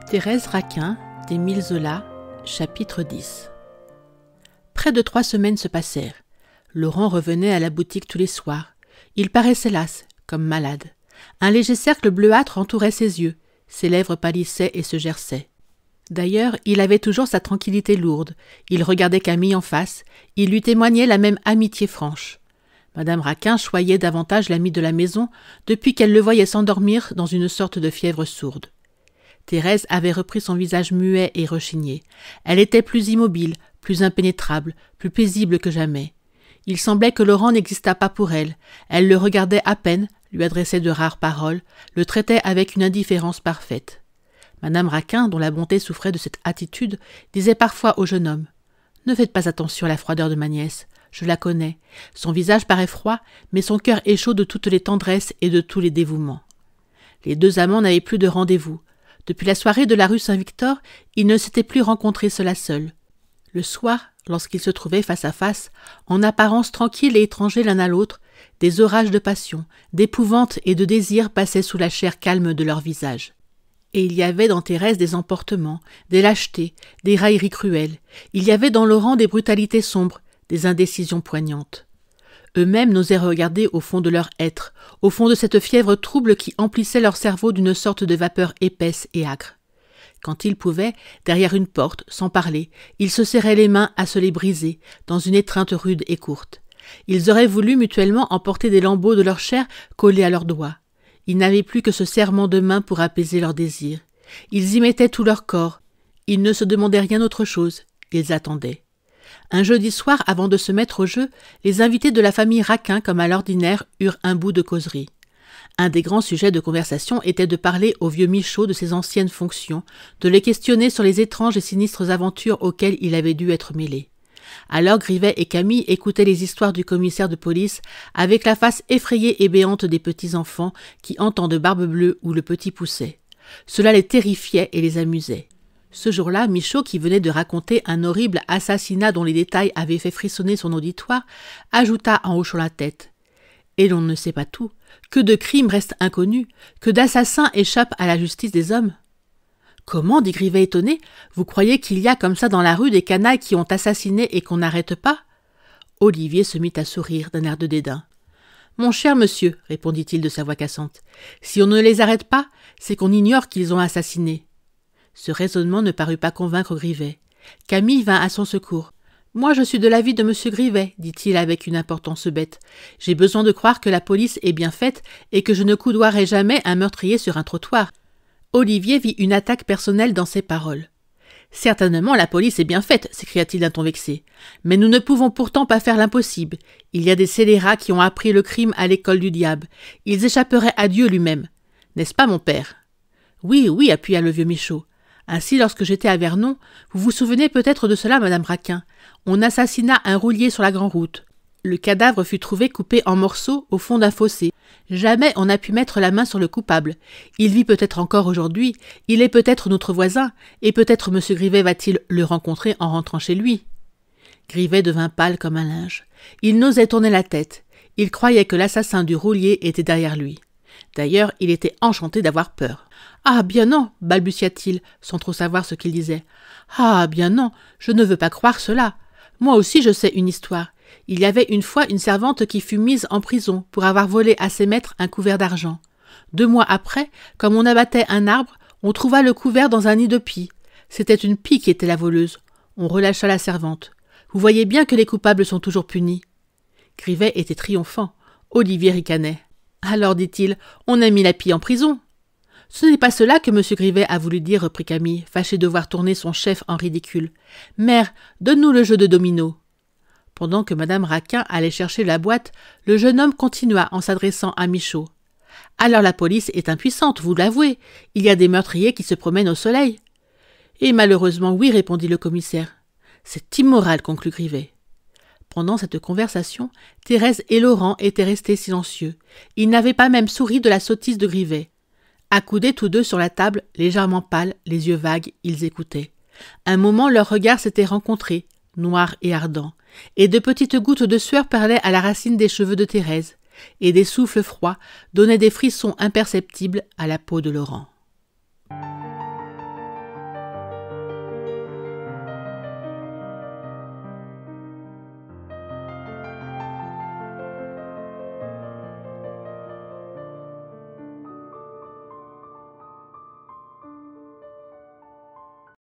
Thérèse Raquin, d'Émile Zola, chapitre 10. Près de 3 semaines se passèrent. Laurent revenait à la boutique tous les soirs. Il paraissait las, comme malade. Un léger cercle bleuâtre entourait ses yeux. Ses lèvres pâlissaient et se gerçaient. D'ailleurs, il avait toujours sa tranquillité lourde. Il regardait Camille en face. Il lui témoignait la même amitié franche. Madame Raquin choyait davantage l'ami de la maison depuis qu'elle le voyait s'endormir dans une sorte de fièvre sourde. Thérèse avait repris son visage muet et rechigné. Elle était plus immobile, plus impénétrable, plus paisible que jamais. Il semblait que Laurent n'existât pas pour elle. Elle le regardait à peine, lui adressait de rares paroles, le traitait avec une indifférence parfaite. Madame Raquin, dont la bonté souffrait de cette attitude, disait parfois au jeune homme « Ne faites pas attention à la froideur de ma nièce. Je la connais. Son visage paraît froid, mais son cœur est chaud de toutes les tendresses et de tous les dévouements. » Les deux amants n'avaient plus de rendez-vous. Depuis la soirée de la rue Saint-Victor, ils ne s'étaient plus rencontrés seul à seul. Le soir, lorsqu'ils se trouvaient face à face, en apparence tranquilles et étrangers l'un à l'autre, des orages de passion, d'épouvante et de désir passaient sous la chair calme de leurs visages. Et il y avait dans Thérèse des emportements, des lâchetés, des railleries cruelles. Il y avait dans Laurent des brutalités sombres, des indécisions poignantes. Eux-mêmes n'osaient regarder au fond de leur être, au fond de cette fièvre trouble qui emplissait leur cerveau d'une sorte de vapeur épaisse et âcre. Quand ils pouvaient, derrière une porte, sans parler, ils se serraient les mains à se les briser, dans une étreinte rude et courte. Ils auraient voulu mutuellement emporter des lambeaux de leur chair collés à leurs doigts. Ils n'avaient plus que ce serrement de main pour apaiser leurs désirs. Ils y mettaient tout leur corps. Ils ne se demandaient rien autre chose. Ils attendaient. Un jeudi soir, avant de se mettre au jeu, les invités de la famille Raquin, comme à l'ordinaire, eurent un bout de causerie. Un des grands sujets de conversation était de parler au vieux Michaud de ses anciennes fonctions, de les questionner sur les étranges et sinistres aventures auxquelles il avait dû être mêlé. Alors Grivet et Camille écoutaient les histoires du commissaire de police avec la face effrayée et béante des petits-enfants qui entendent Barbe Bleue ou le Petit Pousset. Cela les terrifiait et les amusait. Ce jour-là, Michaud, qui venait de raconter un horrible assassinat dont les détails avaient fait frissonner son auditoire, ajouta en hochant la tête. « Et l'on ne sait pas tout. Que de crimes restent inconnus, que d'assassins échappent à la justice des hommes. »« Comment » dit Grivet étonné. « Vous croyez qu'il y a comme ça dans la rue des canailles qui ont assassiné et qu'on n'arrête pas ?» Olivier se mit à sourire d'un air de dédain. « Mon cher monsieur, » répondit-il de sa voix cassante, « si on ne les arrête pas, c'est qu'on ignore qu'ils ont assassiné. » Ce raisonnement ne parut pas convaincre Grivet. Camille vint à son secours. « Moi, je suis de l'avis de monsieur Grivet, » dit-il avec une importance bête. « J'ai besoin de croire que la police est bien faite et que je ne coudoirai jamais un meurtrier sur un trottoir. » Olivier vit une attaque personnelle dans ses paroles. « Certainement, la police est bien faite, » s'écria-t-il d'un ton vexé. « Mais nous ne pouvons pourtant pas faire l'impossible. Il y a des scélérats qui ont appris le crime à l'école du diable. Ils échapperaient à Dieu lui-même. N'est-ce pas, mon père ?»« Oui, oui, » appuya le vieux Michaud. Ainsi, lorsque j'étais à Vernon, vous vous souvenez peut-être de cela, madame Raquin, on assassina un roulier sur la grande route. Le cadavre fut trouvé coupé en morceaux au fond d'un fossé. Jamais on n'a pu mettre la main sur le coupable. Il vit peut-être encore aujourd'hui, il est peut-être notre voisin, et peut-être M. Grivet va-t-il le rencontrer en rentrant chez lui. Grivet devint pâle comme un linge. Il n'osait tourner la tête. Il croyait que l'assassin du roulier était derrière lui. D'ailleurs, il était enchanté d'avoir peur. « Ah, bien non » balbutia-t-il, sans trop savoir ce qu'il disait. « Ah, bien non, je ne veux pas croire cela. Moi aussi je sais une histoire. Il y avait une fois une servante qui fut mise en prison pour avoir volé à ses maîtres un couvert d'argent. 2 mois après, comme on abattait un arbre, on trouva le couvert dans un nid de pie. C'était une pie qui était la voleuse. On relâcha la servante. Vous voyez bien que les coupables sont toujours punis. » Grivet était triomphant. Olivier ricanait. « Alors, dit-il, on a mis la pie en prison. » « Ce n'est pas cela que M. Grivet a voulu dire, reprit Camille, fâché de voir tourner son chef en ridicule. « Mère, donne-nous le jeu de domino. » Pendant que Madame Raquin allait chercher la boîte, le jeune homme continua en s'adressant à Michaud. « Alors la police est impuissante, vous l'avouez. Il y a des meurtriers qui se promènent au soleil. »« Et malheureusement oui, répondit le commissaire. »« C'est immoral, conclut Grivet. » Pendant cette conversation, Thérèse et Laurent étaient restés silencieux. Ils n'avaient pas même souri de la sottise de Grivet. Accoudés tous deux sur la table, légèrement pâles, les yeux vagues, ils écoutaient. Un moment, leurs regards s'étaient rencontrés, noirs et ardents, et de petites gouttes de sueur perlaient à la racine des cheveux de Thérèse, et des souffles froids donnaient des frissons imperceptibles à la peau de Laurent.